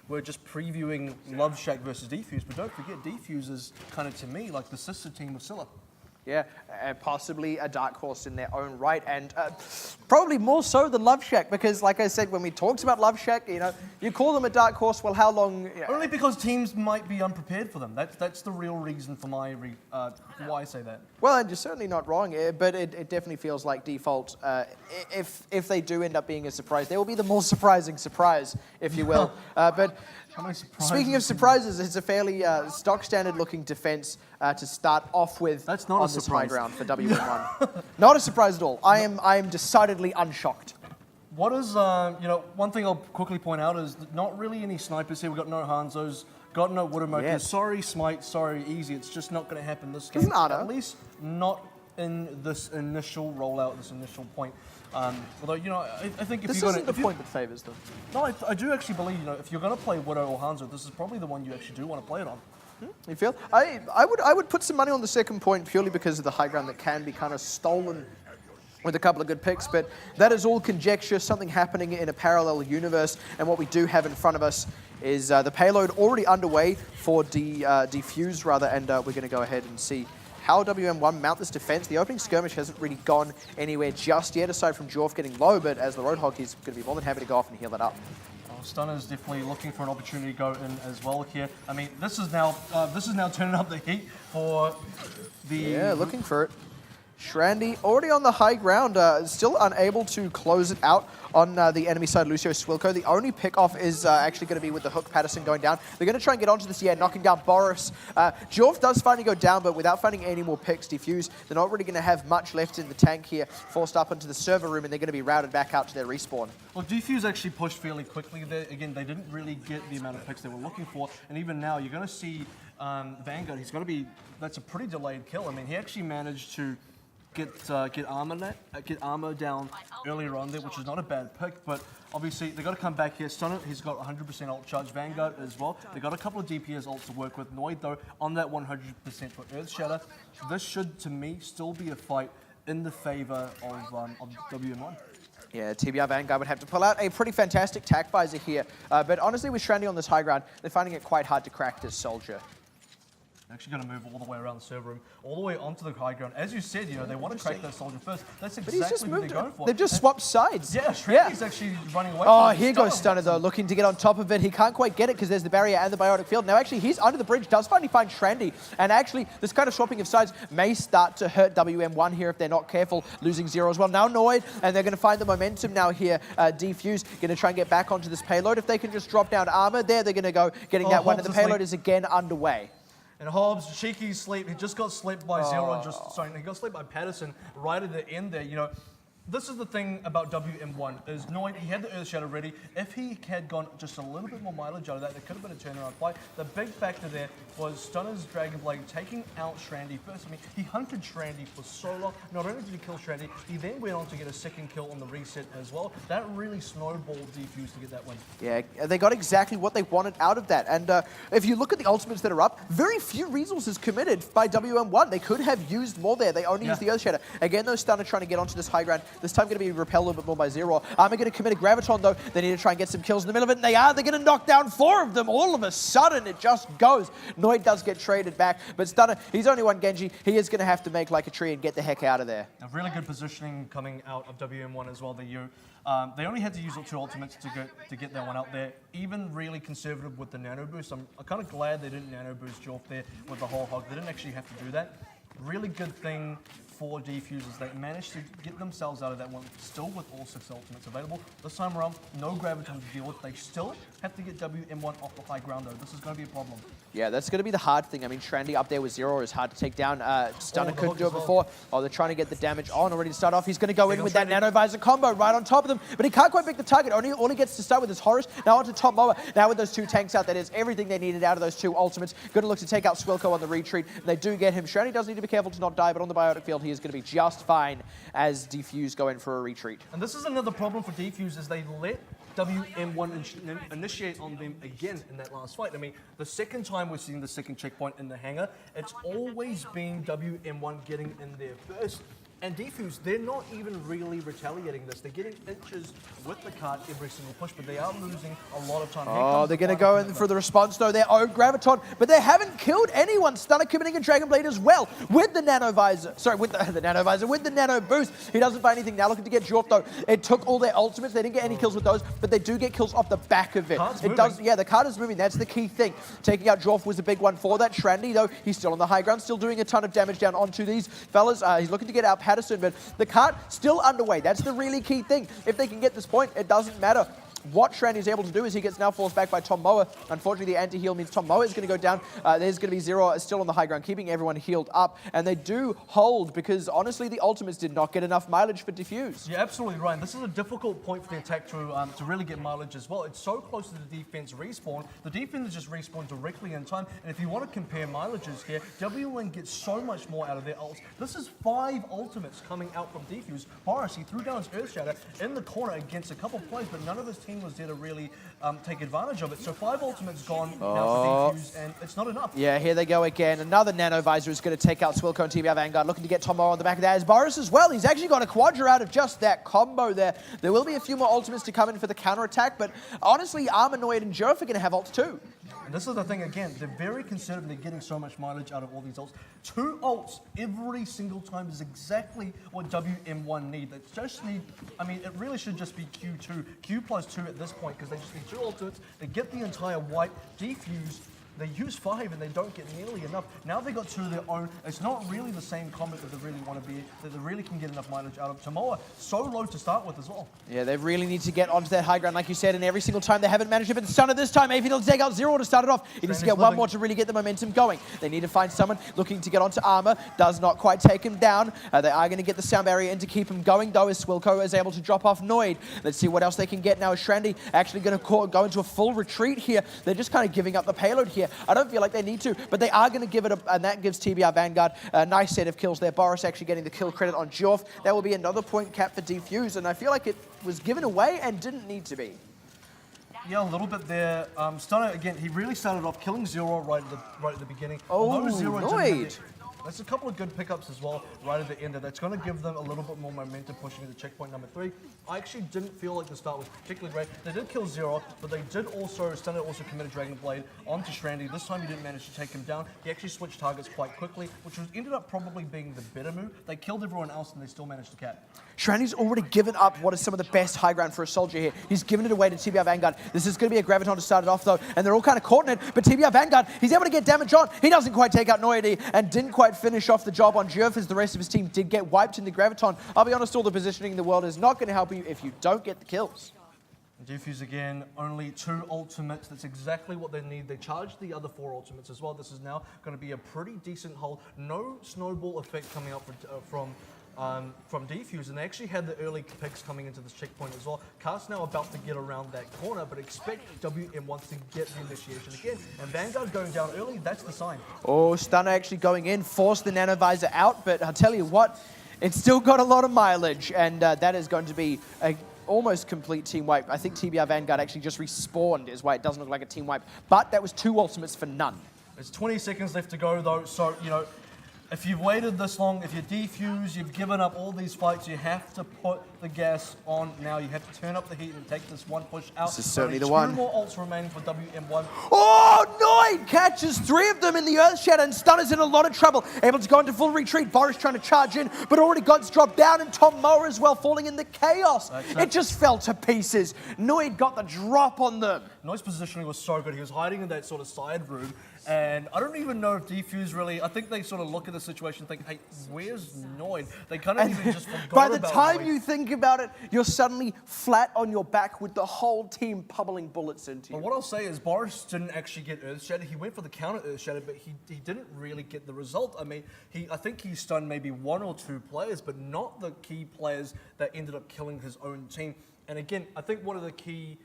we're just previewing Love Shack versus Defuse, but don't forget Defuse is kind of, to me, like the sister team of Scylla. Yeah, possibly a dark horse in their own right, and probably more so than Love Shack, because like I said, when we talked about Love Shack, you know, you call them a dark horse, well, how long? You know, only because teams might be unprepared for them. That's the real reason for my why I say that. Well, and you're certainly not wrong, but it definitely feels like default. If they do end up being a surprise, they will be the more surprising surprise, if you will. But speaking of surprises, it's a fairly stock standard looking defense to start off with. That's not on a this surprise. high ground for WM1. Not a surprise at all. I am decidedly unshocked. What is, you know, one thing I'll quickly point out is not really any snipers here. We've got no Hanzos, got no Widowmakers. Yeah. Sorry, Smite, sorry, Easy. It's just not going to happen this game. At least not in this initial rollout, this initial point. Although, you know, I think if this you're isn't the point that favours them. No, I do actually believe, you know, if you're going to play Widow or Hanzo, this is probably the one you actually do want to play it on. You feel? I would put some money on the second point purely because of the high ground that can be kind of stolen with a couple of good picks, but that is all conjecture, something happening in a parallel universe, and what we do have in front of us is the payload already underway for Defuse, rather, and we're going to go ahead and see how WM1 mount this defense. The opening skirmish hasn't really gone anywhere just yet, aside from Jorf getting low, but as the Roadhog, he's going to be more than happy to go off and heal that up. Stunner's definitely looking for an opportunity to go in as well here. I mean, this is now turning up the heat for the... Yeah, looking for it. Shrandy already on the high ground, still unable to close it out on the enemy side, Lucio Swilko. The only pick-off is actually going to be with the hook Patterson going down. They're going to try and get onto this, knocking down Boris. Jorf does finally go down, but without finding any more picks, Defuse, they're not really going to have much left in the tank here, forced up into the server room, and they're going to be routed back out to their respawn. Well, Defuse actually pushed fairly quickly there. Again, they didn't really get the amount of picks they were looking for, and even now, you're going to see Vanguard, he's going to be, that's a pretty delayed kill. I mean, he actually managed to get armor down earlier on there, which is not a bad pick, but obviously they got to come back here. Stunner, he's got 100% ult charge. Vanguard as well. They got a couple of DPS ults to work with. Noid though on that 100% for Earth Shatter. This should, to me, still be a fight in the favor of WM1. Yeah, TBR Vanguard would have to pull out a pretty fantastic tac visor here, but honestly, with Shrandy on this high ground, they're finding it quite hard to crack this soldier. They're actually going to move all the way around the server room, all the way onto the high ground. As you said, you know, they want to crack that soldier first. That's exactly what they're going for. They've just swapped sides. Yeah, Shrandy's actually running away. Oh, here goes Stunner though, looking to get on top of it. He can't quite get it because there's the barrier and the biotic field. Now actually, he's under the bridge, does finally find Shrandy. And actually, this kind of swapping of sides may start to hurt WM1 here if they're not careful, losing 0 as well. Now Noid, and they're going to find the momentum now here. Defuse going to try and get back onto this payload. If they can just drop down armor, there they're going to go, getting that one, and the payload is again underway. And Hobbs, cheeky sleep. He just got slept by Zero. He got slept by Patterson right at the end there. You know, this is the thing about WM1 is knowing he had the Earth Shadow ready. If he had gone just a little bit more mileage out of that, there could have been a turnaround fight. The big factor there was Stunner's Dragon Blade taking out Shrandy first. I mean, he hunted Shrandy for so long. Not only did he kill Shrandy, he then went on to get a second kill on the reset as well. That really snowballed Defuse to get that win. Yeah, they got exactly what they wanted out of that. And if you look at the ultimates that are up, very few resources committed by WM1. They could have used more there. They only used the Earth Shadow. Again, though, Stunner trying to get onto this high ground. This time going to be repelled a little bit more by Zero. Armor going to commit a Graviton though. They need to try and get some kills in the middle of it, and they are. They're going to knock down 4 of them. All of a sudden, it just goes. Noid does get traded back, but Stunner, he's only one Genji. He is going to have to make like a tree and get the heck out of there. A really good positioning coming out of WM1 as well. They only had to use 2 ultimates to get that one out there. Even really conservative with the nano boost. I'm kind of glad they didn't nano boost Jorf there with the whole hog. They didn't actually have to do that. Really good thing for Defuse is they managed to get themselves out of that one, still with all 6 ultimates available. This time around, no Graviton to deal with. They still have to get WM1 off the high ground though. This is going to be a problem. Yeah, that's going to be the hard thing. I mean, Shrandy up there with 0 is hard to take down. Stunner couldn't do it before. Oh, they're trying to get the damage on already to start off. He's going to go in with that Nano Visor combo right on top of them, but he can't quite pick the target. All he gets to start with is Horus. Now onto Top Mower. Now with those 2 tanks out, that is everything they needed out of those 2 ultimates. Going to look to take out Swilko on the retreat. And they do get him. Shrandy does need to be careful to not die, but on the biotic field, he is going to be just fine as Defuse go in for a retreat. And this is another problem for Defuse is they let WM1 initiate on them again in that last fight. I mean, the second time we're seeing the second checkpoint in the hangar, it's always been WM1 getting in there first. And Defuse, they're not even really retaliating this. They're getting inches with the cart every single push, but they are losing a lot of time. Oh, they're going to go in for the response, though. Their own Graviton, but they haven't killed anyone. Stunner committing a Dragon Blade as well with the Nano Visor. Sorry, with the Nano Visor, with the Nano Boost. He doesn't find anything. Now looking to get Dwarf, though. It took all their ultimates. They didn't get any kills with those, but they do get kills off the back of it. Yeah, the card is moving. That's the key thing. Taking out Dwarf was a big one for that. Shrandy, though, he's still on the high ground, still doing a ton of damage down onto these fellas. He's looking to get out Patterson, but the cart still underway. That's the really key thing. If they can get this point, it doesn't matter. What Shrandy is able to do is he gets now forced back by Tom Moa. Unfortunately, the anti-heal means Tom Moa is going to go down. There's going to be Zero still on the high ground, keeping everyone healed up. And they do hold because, honestly, the ultimates did not get enough mileage for Defuse. You're absolutely right. This is a difficult point for the attack to really get mileage as well. It's so close to the defense respawn. The defense just respawn directly in time. And if you want to compare mileages here, WM1 gets so much more out of their ults. This is 5 ultimates coming out from Defuse. Boris, he threw down his Earthshatter in the corner against a couple of players, but none of his team was there to really take advantage of it. So 5 ultimates gone now for Defuse, and it's not enough. Yeah, here they go again. Another Nano Visor is going to take out Swilco and TBR Vanguard, looking to get Tomo on the back of that. As Boris as well, he's actually got a Quadra out of just that combo there. There will be a few more ultimates to come in for the counterattack, but honestly, Armanoid and Jurf are going to have ults too. And this is the thing again, they're very conservative, they're getting so much mileage out of all these ults. 2 ults every single time is exactly what WM1 need. They just need, I mean, it really should just be Q2, Q plus 2 at this point, because they just need 2 ultimates, they get the entire wipe, Defuse. They use 5 and they don't get nearly enough. Now they got 2 of their own. It's not really the same combat that they really want to be, that they really can get enough mileage out of. Tomoa, so low to start with as well. Yeah, they really need to get onto that high ground, like you said, and every single time they haven't managed it. But Stunner this time, AVRL to take out Zero to start it off. He needs to get one more to really get the momentum going. They need to find someone looking to get onto armor. Does not quite take him down. They are going to get the sound barrier in to keep him going, though, as Swilco is able to drop off Noid. Let's see what else they can get now. Is Shrandy actually going to go into a full retreat here? They're just kind of giving up the payload here. I don't feel like they need to, but they are going to give it a, and that gives TBR Vanguard a nice set of kills there. Boris actually getting the kill credit on Jorf. That will be another point cap for Defuse, and I feel like it was given away and didn't need to be. Yeah, a little bit there. Stunner, again, he really started off killing Zero right at the beginning. Oh, Noid. There's a couple of good pickups as well right at the end. That's going to give them a little bit more momentum pushing into checkpoint number 3. I actually didn't feel like the start was particularly great. They did kill Zero, but they did also, Stunner also committed Dragon Blade onto Shrandy. This time he didn't manage to take him down. He actually switched targets quite quickly, which ended up probably being the better move. They killed everyone else and they still managed to cap. Shrandy's already given up what is some of the best high ground for a soldier here. He's given it away to TBR Vanguard. This is going to be a Graviton to start it off, though, and they're all kind of caught in it, but TBR Vanguard, he's able to get damage on. He doesn't quite take out Noidi and didn't quite finish off the job on Jurf, as the rest of his team did get wiped in the Graviton. I'll be honest, all the positioning in the world is not going to help you if you don't get the kills. Defuse again, only 2 ultimates. That's exactly what they need. They charged the other 4 ultimates as well. This is now going to be a pretty decent hold. No snowball effect coming out from Defuse, and they actually had the early picks coming into this checkpoint as well. Cast now about to get around that corner, but expect WM1 to get the initiation again. And Vanguard going down early, that's the sign. Oh, Stunner actually going in, forced the Nano Visor out, but I'll tell you what, it's still got a lot of mileage, and that is going to be a almost complete team wipe. I think TBR Vanguard actually just respawned is why it doesn't look like a team wipe, but that was 2 ultimates for none. There's 20 seconds left to go though, so, you know, if you've waited this long, if you're Defuse, you've given up all these fights, you have to put the gas on now. You have to turn up the heat and take this one push out. This is certainly the 2 one. more ults remaining for WM1. Oh, Noid catches 3 of them in the Earthshatter, and Stunner's in a lot of trouble. Able to go into full retreat. Boris trying to charge in, but already got dropped down, and Tom Moa as well falling in the chaos. It just fell to pieces. Noid got the drop on them. Noid's positioning was so good. He was hiding in that sort of side room. And I don't even know if Defuse really, I think they sort of look at the situation and think, hey, where's Noid? They kind of even just forgot by the about time Noid. you think about it, you're suddenly flat on your back with the whole team pummeling bullets into you. But what I'll say is Boris didn't actually get Earthshatter. He went for the counter Earthshatter, but he didn't really get the result. I mean, I think he stunned maybe 1 or 2 players, but not the key players that ended up killing his own team. And again, I think one of the key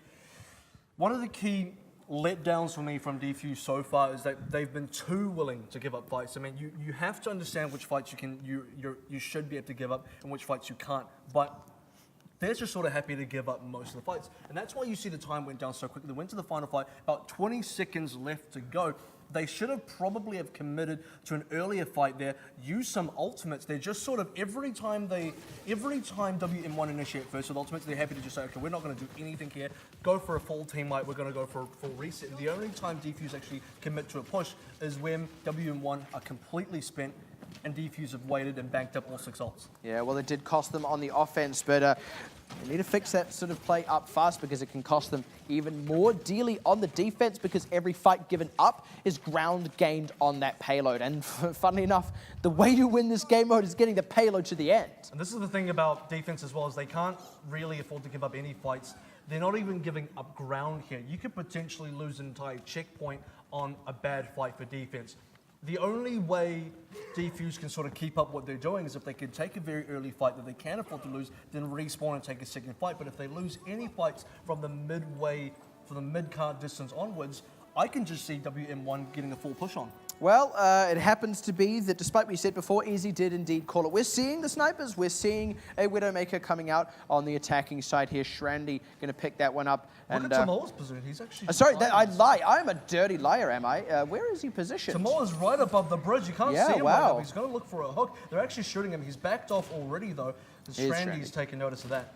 letdowns for me from Defuse so far is that they've been too willing to give up fights. I mean, you have to understand which fights you should be able to give up and which fights you can't. But they're just sort of happy to give up most of the fights. And that's why you see the time went down so quickly. They went to the final fight, about 20 seconds left to go. They should have probably have committed to an earlier fight there, use some ultimates. They're just sort of, every time WM1 initiate first with ultimates, they're happy to just say, okay, we're not going to do anything here, go for a full team wipe, we're going to go for a full reset. And the only time Defuse actually commit to a push is when WM1 are completely spent and Defuse have waited and banked up all 6 ults. Yeah, well, it did cost them on the offense, but they need to fix that sort of play up fast because it can cost them even more dearly on the defense because every fight given up is ground gained on that payload. And funnily enough, the way to win this game mode is getting the payload to the end. And this is the thing about defense as well, is they can't really afford to give up any fights. They're not even giving up ground here. You could potentially lose an entire checkpoint on a bad fight for defense. The only way Defuse can sort of keep up what they're doing is if they can take a very early fight that they can afford to lose, then respawn and take a second fight. But if they lose any fights from the midway, from the mid-card distance onwards, I can just see WM1 getting a full push on. Well, it happens to be that despite what you said before, Easy did indeed call it. We're seeing the snipers. We're seeing a Widowmaker coming out on the attacking side here. Shrandy going to pick that one up. Look at Tamoa's position. He's actually... sorry, I lie. I'm a dirty liar, am I? Where is he positioned? Tamoa's right above the bridge. You can't see him wow. right now. He's going to look for a hook. They're actually shooting him. He's backed off already, though. Shrandy's taken notice of that.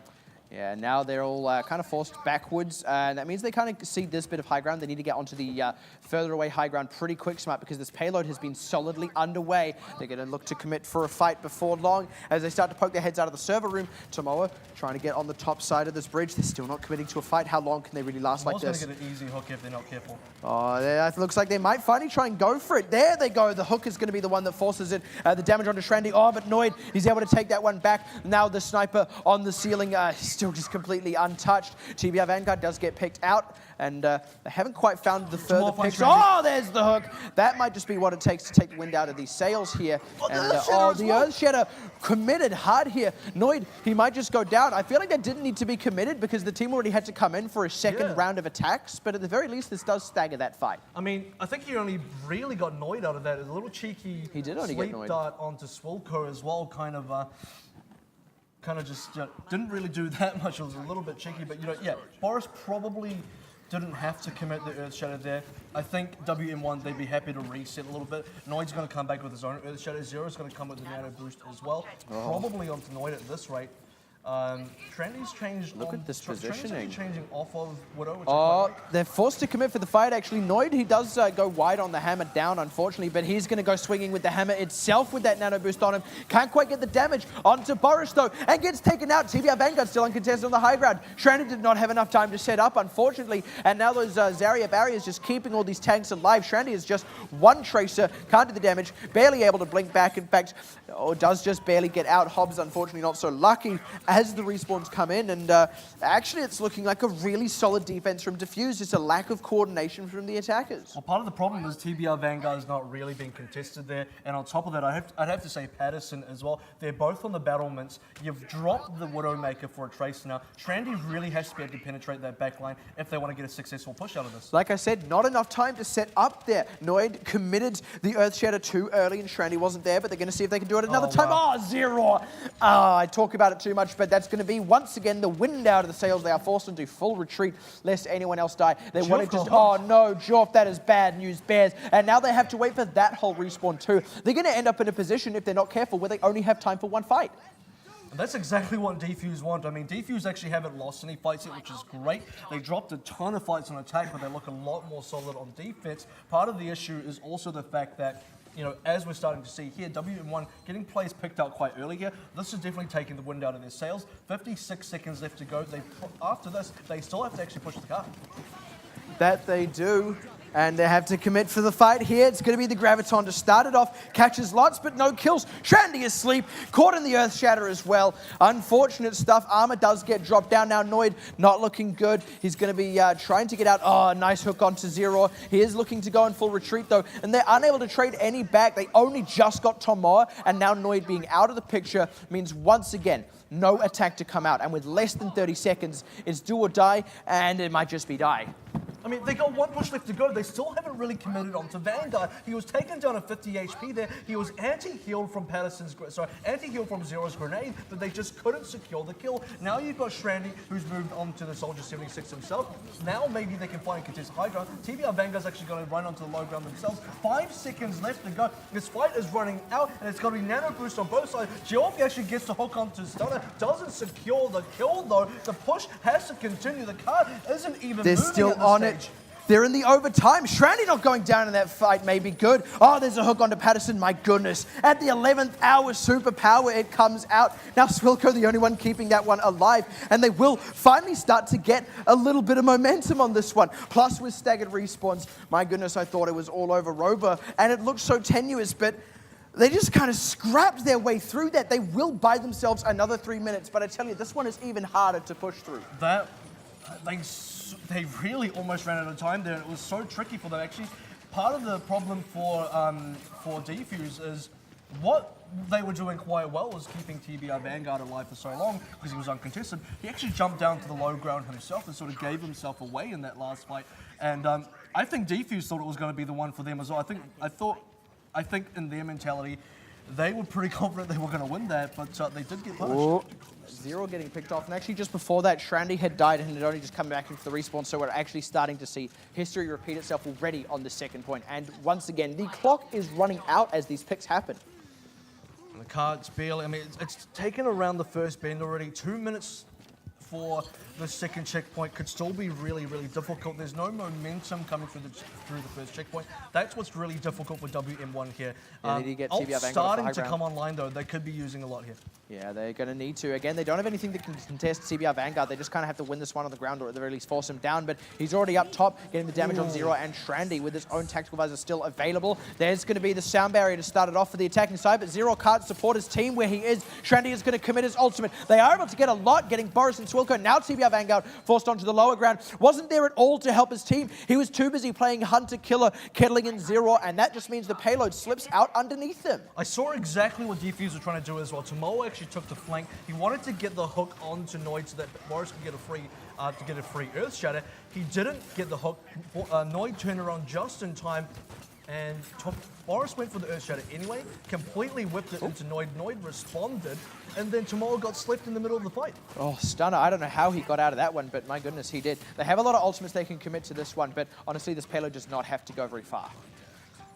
Yeah, now they're all kind of forced backwards, and that means they kind of see this bit of high ground. They need to get onto the further away high ground pretty quick, Smart, because this payload has been solidly underway. They're going to look to commit for a fight before long as they start to poke their heads out of the server room. Tamoa trying to get on the top side of this bridge. They're still not committing to a fight. How long can they really last like this? Tamoa's going to get an easy hook if they're not careful. Oh, it looks like they might finally try and go for it. There they go. The hook is going to be the one that forces it. The damage onto Shrandy. Oh, but Noid, he's able to take that one back. Now the sniper on the ceiling, still just completely untouched. TBR Vanguard does get picked out, and they haven't quite found the further picks. Oh, there's the hook. That might just be what it takes to take the wind out of these sails here. And the Earthshatter committed hard here. Noid, he might just go down. I feel like that didn't need to be committed because the team already had to come in for a second round of attacks, but at the very least, this does stagger that fight. I mean, I think he only really got Noid out of that. A little cheeky sleep dart onto Swilko as well, kind of just didn't really do that much. It was a little bit cheeky, but Boris probably didn't have to commit the Earthshatter there. I think WM1, they'd be happy to reset a little bit. Noid's going to come back with his own Earthshatter. Zero's going to come with the nano boost as well. Probably onto Noid at this rate. Shrandy's changed. Look at this positioning. Changing off of Widow. They're forced to commit for the fight, actually. Noid, he does go wide on the hammer down, unfortunately, but he's going to go swinging with the hammer itself with that nano boost on him. Can't quite get the damage onto Boris, though, and gets taken out. TBR Vanguard still uncontested on the high ground. Shrandy did not have enough time to set up, unfortunately, and now those Zarya barriers just keeping all these tanks alive. Shrandy is just one tracer, can't do the damage, barely able to blink back. In fact, does just barely get out. Hobbs, unfortunately, not so lucky as the respawns come in, and actually it's looking like a really solid defense from Defuse, just a lack of coordination from the attackers. Well, part of the problem is TBR Vanguard's not really being contested there, and on top of that, I'd have to say Patterson as well. They're both on the battlements. You've dropped the Widowmaker for a tracer now. Shrandy really has to be able to penetrate that backline if they want to get a successful push out of this. Like I said, not enough time to set up there. Noid committed the Earthshatter too early, and Shrandy wasn't there, but they're going to see if they can do it another time. Wow. Oh, Zero! I talk about it too much, but that's going to be once again the wind out of the sails. They are forced into full retreat lest anyone else die. They want to just, oh no, Jorf, that is bad news, Bears. And now they have to wait for that whole respawn too. They're going to end up in a position, if they're not careful, where they only have time for one fight. And that's exactly what Defuse want. I mean, Defuse actually haven't lost any fights yet, which is great. They dropped a ton of fights on attack, but they look a lot more solid on defense. Part of the issue is also the fact that, as we're starting to see here, WM1 getting plays picked out quite early here. This is definitely taking the wind out of their sails. 56 seconds left to go. After this, they still have to actually push the car. That they do. And they have to commit for the fight here. It's going to be the Graviton to start it off. Catches lots, but no kills. Shrandy asleep. Caught in the Earthshatter as well. Unfortunate stuff. Armor does get dropped down. Now Noid not looking good. He's going to be trying to get out. Oh, nice hook onto Zero. He is looking to go in full retreat, though. And they're unable to trade any back. They only just got Tomoa. And now Noid being out of the picture means once again, no attack to come out. And with less than 30 seconds, it's do or die. And it might just be die. I mean, they got one push left to go. They still haven't really committed onto Vanguard. He was taken down at 50 HP there. He was anti-healed from anti-healed from Zero's grenade, but they just couldn't secure the kill. Now you've got Shrandy, who's moved on to the Soldier 76 himself. Now maybe they can find a contested high ground. TBR Vanguard's actually going to run onto the low ground themselves. 5 seconds left to go. This fight is running out, and it's going to be nano boost on both sides. Geoff actually gets to hook onto Stunner. Doesn't secure the kill, though. The push has to continue. The card isn't even They're moving still at this on stage. it. They're in the overtime. Shrandy not going down in that fight may be good. Oh, there's a hook onto Patterson. My goodness. At the 11th hour, superpower, it comes out. Now Swilko, the only one keeping that one alive. And they will finally start to get a little bit of momentum on this one. Plus with staggered respawns, my goodness, I thought it was all over Rover. And it looked so tenuous, but they just kind of scrapped their way through that. They will buy themselves another 3 minutes. But I tell you, this one is even harder to push through. They really almost ran out of time there. It was so tricky for them. Actually, part of the problem for Defuse is what they were doing quite well was keeping TBR Vanguard alive for so long because he was uncontested. He actually jumped down to the low ground himself and sort of gave himself away in that last fight. And I think Defuse thought it was going to be the one for them as well. I think in their mentality, they were pretty confident they were going to win that, but they did get punished. Oh, Zero getting picked off. And actually just before that, Shrandy had died and had only just come back into the respawn. So we're actually starting to see history repeat itself already on the second point. And once again, the clock is running out as these picks happen. And the card's barely, I mean, it's taken around the first bend already. 2 minutes for the second checkpoint could still be really, really difficult. There's no momentum coming through the first checkpoint. That's what's really difficult for WM1 here. Yeah, they need to get TBR Vanguard off the starting high to ground. come online though. They could be using a lot here. Yeah, they're going to need to. Again, they don't have anything that can contest TBR Vanguard. They just kind of have to win this one on the ground or at the very least force him down. But he's already up top, getting the damage on Zero, and Shrandy with his own tactical visor still available. There's going to be the sound barrier to start it off for the attacking side, but Zero can't support his team where he is. Shrandy is going to commit his ultimate. They are able to get a lot, getting Boris and Swilko. Now TBR Vanguard forced onto the lower ground. Wasn't there at all to help his team. He was too busy playing Hunter-Killer, kettling in Zero, and that just means the payload slips out underneath him. I saw exactly what Defuse was trying to do as well. Tomoa actually took the flank. He wanted to get the hook onto Noid so that Boris could get a free Earth Shatter. He didn't get the hook. Noid turned around just in time, and Boris went for the Earth Shatter anyway, completely whipped it into Noid. Noid responded, and then Tomoa got slept in the middle of the fight. Oh, Stunner. I don't know how he got out of that one, but my goodness, he did. They have a lot of ultimates they can commit to this one, but honestly, this payload does not have to go very far.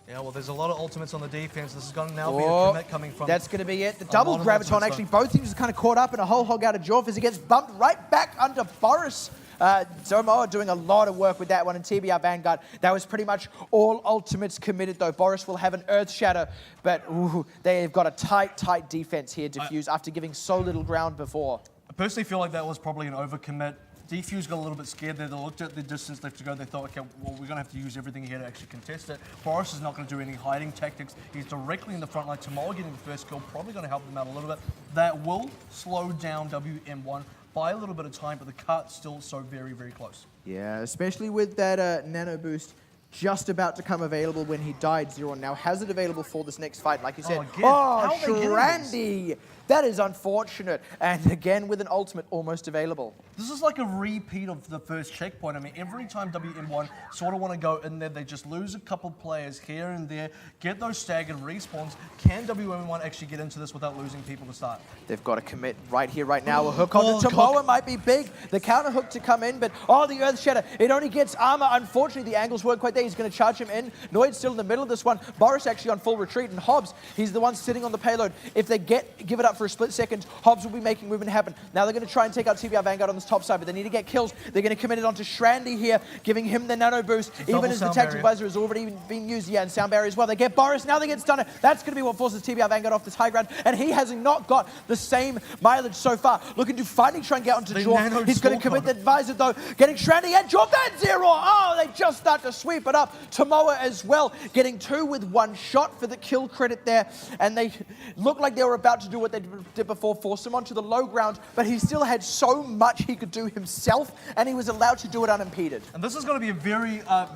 Yeah, well, there's a lot of ultimates on the defense. This is going to now be a commit coming from... That's going to be it. The double graviton, actually, both teams are kind of caught up in a whole hog out of Geoff as he gets bumped right back under Boris. Tomoa doing a lot of work with that one, and TBR Vanguard, that was pretty much all ultimates committed, though. Boris will have an Earth Shatter, but ooh, they've got a tight defense here, Defuse, after giving so little ground before. I personally feel like that was probably an overcommit. Defuse got a little bit scared there. They looked at the distance left to go. They thought, okay, well, we're going to have to use everything here to actually contest it. Boris is not going to do any hiding tactics. He's directly in the front line. Tomoa getting the first kill, probably going to help them out a little bit. That will slow down WM1 by a little bit of time, but the cut's still so very, very close. Yeah, especially with that nano boost just about to come available when he died. Zero now has it available for this next fight, like you said. Oh, Shrandy! That is unfortunate. And again, with an ultimate almost available. This is like a repeat of the first checkpoint. I mean, every time WM1 sort of want to go in there, they just lose a couple players here and there, get those staggered respawns. Can WM1 actually get into this without losing people to start? They've got to commit right here, right now. A hook onto Tomoa might be big. The counter hook to come in, but the Earth Shatter. It only gets armor. Unfortunately, the angles weren't quite there. He's going to charge him in. Noid's still in the middle of this one. Boris actually on full retreat, and Hobbs, he's the one sitting on the payload. If they give it up for a split second, Hobbs will be making movement happen. Now they're going to try and take out TBR Vanguard on this top side, but they need to get kills. They're going to commit it onto Shrandy here, giving him the nano boost, even as the tactical visor has already been used. Yeah, and sound barrier as well. They get Boris, now they get Stunner. That's going to be what forces TBR Vanguard off this high ground, and he has not got the same mileage so far. Looking to finally try and get onto Geoff. He's going to commit the visor though, getting Shrandy and Geoff and Zero. Oh, they just start to sweep it up. Tomoa as well, getting 2 with 1 shot for the kill credit there, and they look like they were about to do what they did before, force him onto the low ground, but he still had so much he could do himself, and he was allowed to do it unimpeded. And this is going to be a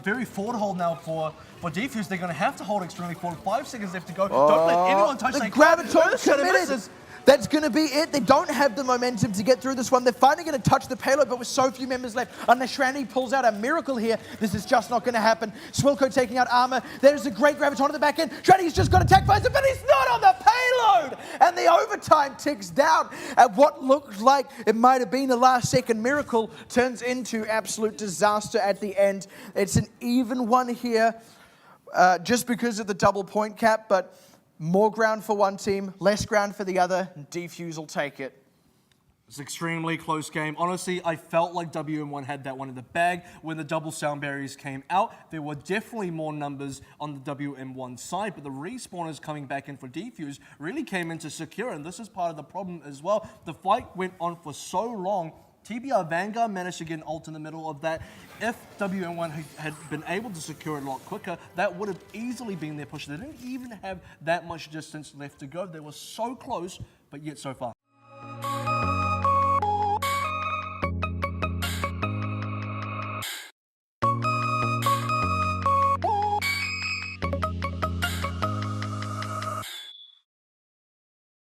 very forward hold now for Defuse. They're going to have to hold extremely forward. 5 seconds left to go. Don't let anyone touch the that. graviton committed. That's going to be it. They don't have the momentum to get through this one. They're finally going to touch the payload, but with so few members left. Unless Shrani pulls out a miracle here, this is just not going to happen. Swilko taking out armor. There's a great graviton at the back end. Shrani's just got attack visor, but he's not on the payload! And the overtime ticks down at what looked like it might have been a last-second miracle, turns into absolute disaster at the end. It's an even one here, just because of the double point cap, but more ground for one team, less ground for the other. Defuse will take it. It's an extremely close game. Honestly, I felt like WM1 had that one in the bag. When the double sound barriers came out, there were definitely more numbers on the WM1 side, but the respawners coming back in for Defuse really came in to secure, and this is part of the problem as well. The fight went on for so long. TBR Vanguard managed to get an ult in the middle of that. If WM1 had been able to secure it a lot quicker, that would have easily been their push. They didn't even have that much distance left to go. They were so close, but yet so far.